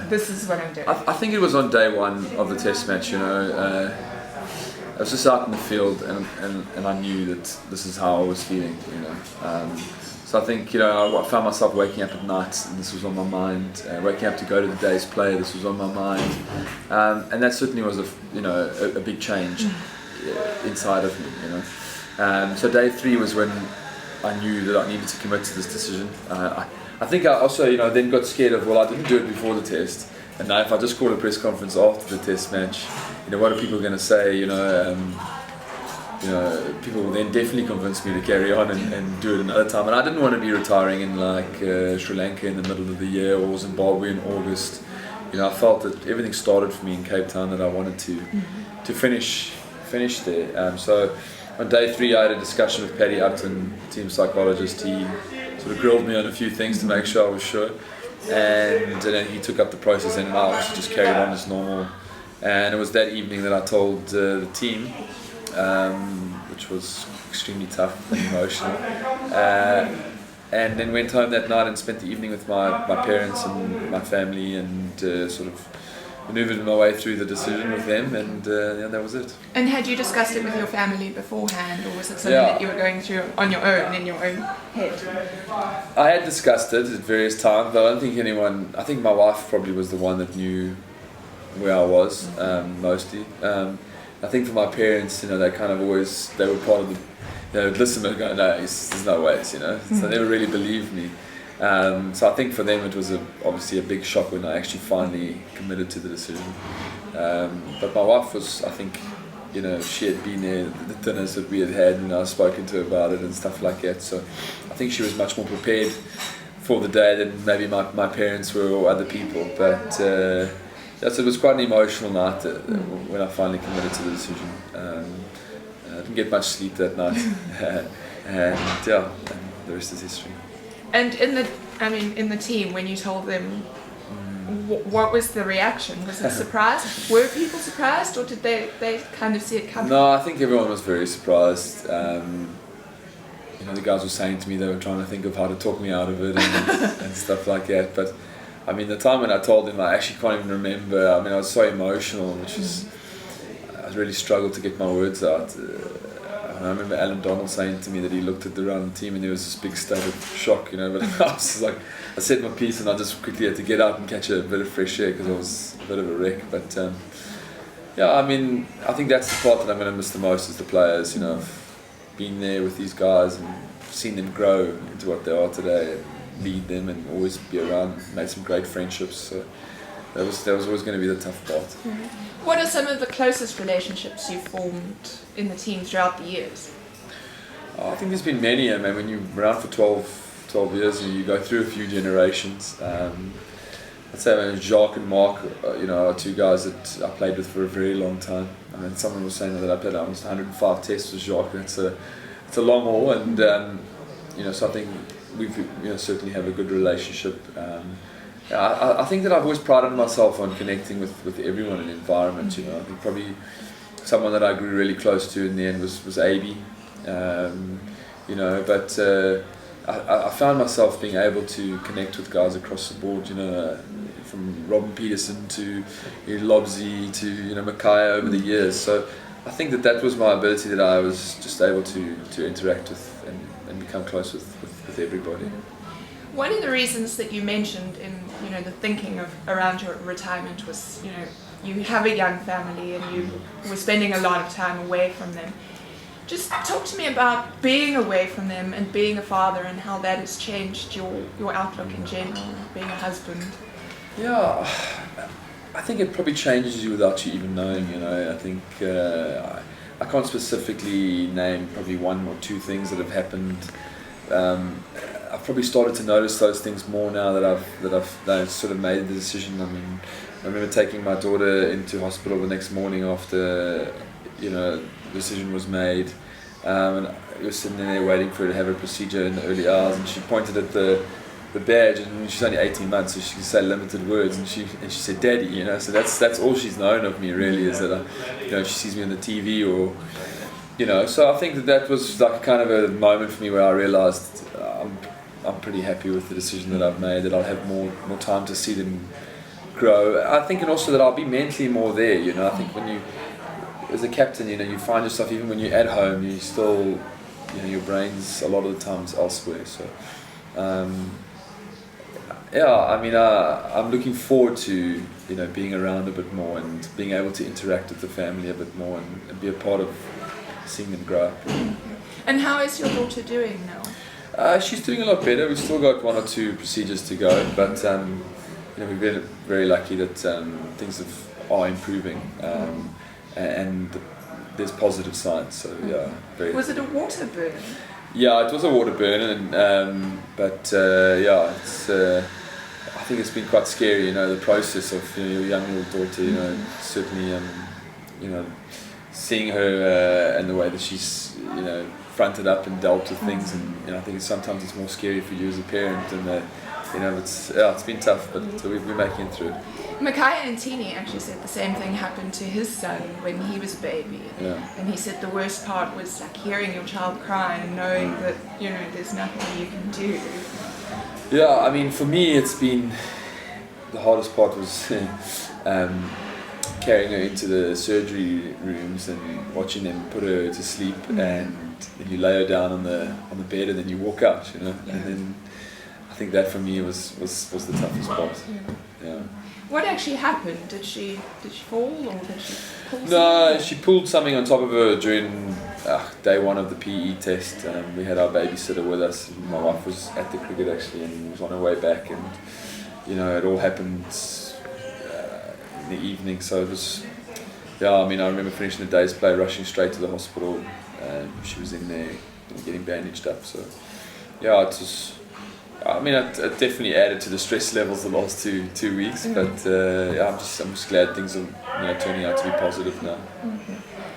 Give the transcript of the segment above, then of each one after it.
this is what I'm doing. I think it was on day one of the test match, you know. I was just out in the field and I knew that this is how I was feeling, you know. So I think, you know, I found myself waking up at night and this was on my mind. Waking up to go to the day's play, this was on my mind. And that certainly was a big change inside of me, you know. So day 3 was when I knew that I needed to commit to this decision. I think I also, you know, then got scared of, well, I didn't do it before the test. And now if I just call a press conference after the test match, you know, what are people going to say, you know, people will then definitely convince me to carry on and do it another time. And I didn't want to be retiring in like Sri Lanka in the middle of the year or Zimbabwe in August. You know, I felt that everything started for me in Cape Town, that I wanted to finish there. So on day 3 I had a discussion with Paddy Upton, team psychologist. He sort of grilled me on a few things to make sure I was sure. And then he took up the process and I also just carried on as normal. And it was that evening that I told the team, which was extremely tough and emotional. And then went home that night and spent the evening with my parents and my family and sort of manoeuvred my way through the decision with them, and yeah, that was it. And had you discussed it with your family beforehand, or was it something that you were going through on your own, in your own head? I had discussed it at various times, but I don't think anyone, I think my wife probably was the one that knew where I was, mostly. I think for my parents, you know, they kind of always, they were part of the, they would listen and go, no, there's no ways, you know, so they never really believed me. So I think for them it was obviously a big shock when I actually finally committed to the decision. But my wife was, I think, you know, she had been there, the dinners that we had had, and I was spoken to her about it and stuff like that. So I think she was much more prepared for the day than maybe my parents were or other people. But so it was quite an emotional night when I finally committed to the decision. I didn't get much sleep that night, and yeah, and the rest is history. And in the team, when you told them, what was the reaction? Was it surprise? Were people surprised, or did they kind of see it coming? No, I think everyone was very surprised. You know, the guys were saying to me they were trying to think of how to talk me out of it and stuff like that. But I mean, the time when I told them, I actually can't even remember. I mean, I was so emotional, which is, I really struggled to get my words out. I remember Alan Donald saying to me that he looked at around the team and there was this big state of shock, you know, but I was like, I said my piece and I just quickly had to get out and catch a bit of fresh air because I was a bit of a wreck. But yeah, I mean, I think that's the part that I'm going to miss the most is the players, you know. I've been there with these guys and seen them grow into what they are today, and lead them and always be around, made some great friendships. So that was always going to be the tough part. Mm-hmm. What are some of the closest relationships you've formed in the team throughout the years? I think there's been many. I mean, when you're around for 12 years and you go through a few generations, I'd say Jacques and Mark, you know, are two guys that I played with for a very long time. I mean, someone was saying that I played almost 105 tests with Jacques. It's a long haul, and you know, so I think we certainly have a good relationship. I think that I've always prided myself on connecting with everyone in the environment. You know, I think probably someone that I grew really close to in the end was AB. You know, but I found myself being able to connect with guys across the board. You know, from Robin Peterson to Lobsy to Mackay over the years. So I think that was my ability, that I was just able to interact with and become close with everybody. One of the reasons that you mentioned in the thinking around your retirement was you have a young family and you were spending a lot of time away from them. Just talk to me about being away from them and being a father and how that has changed your outlook in general, being a husband. Yeah, I think it probably changes you without you even knowing. I think I can't specifically name probably one or two things that have happened. I've probably started to notice those things more now that I've sort of made the decision. I mean, I remember taking my daughter into hospital the next morning after the decision was made, and I was sitting there waiting for her to have a procedure in the early hours, and she pointed at the badge, and she's only 18 months, so she can say limited words, and she said "Daddy," so that's all she's known of me really, is that she sees me on the TV or. So I think that was like kind of a moment for me where I realised I'm pretty happy with the decision that I've made, that I'll have more time to see them grow. I think, and also that I'll be mentally more there. You know, I think when you, as a captain, you know, you find yourself even when you're at home, you still, you know, your brain's a lot of the times elsewhere. So, yeah, I mean, I'm looking forward to, you know, being around a bit more and being able to interact with the family a bit more and be a part of seeing them grow up. And how is your daughter doing now? She's doing a lot better. We've still got 1 or 2 procedures to go, but you know, we've been very lucky that things are improving, and there's positive signs. So yeah, Was it a water burn? Yeah, it was a water burn, and but yeah, it's. I think it's been quite scary, you know, the process of, you know, your young little daughter, you know, certainly, you know, seeing her and the way that she's, you know, fronted up and dealt with things, and, you know, I think sometimes it's more scary for you as a parent, and you know, it's been tough, but we're making it through. Micaiah and Tini actually said the same thing happened to his son when he was a baby. Yeah. And he said the worst part was like hearing your child cry and knowing that, you know, there's nothing you can do. Yeah, I mean, for me, it's been the hardest part was carrying her into the surgery rooms and watching them put her to sleep, and then you lay her down on the bed, and then you walk out, you know. And then I think that for me was the toughest part. Yeah. What actually happened? Did she fall, or did she pull something? No, she pulled something on top of her during day 1 of the PE test. We had our babysitter with us. My wife was at the cricket actually and was on her way back, and you know, it all happened in the evening. So it was, yeah, I mean, I remember finishing the day's play, rushing straight to the hospital, and she was in there, you know, getting bandaged up. So yeah, it was. I mean, it definitely added to the stress levels the last two weeks, but yeah, I'm just glad things are, you know, turning out to be positive now.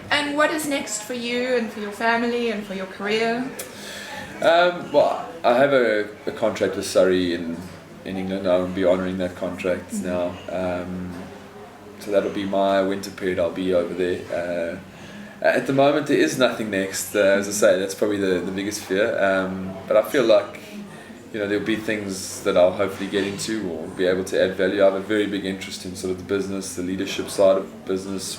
And what is next for you and for your family and for your career? Well, I have a contract with Surrey in England. I'll be honouring that contract now, so that'll be my winter period. I'll be over there. At the moment, there is nothing next. As I say, that's probably the biggest fear. But I feel like, you know, there'll be things that I'll hopefully get into or be able to add value. I have a very big interest in sort of the business, the leadership side of business.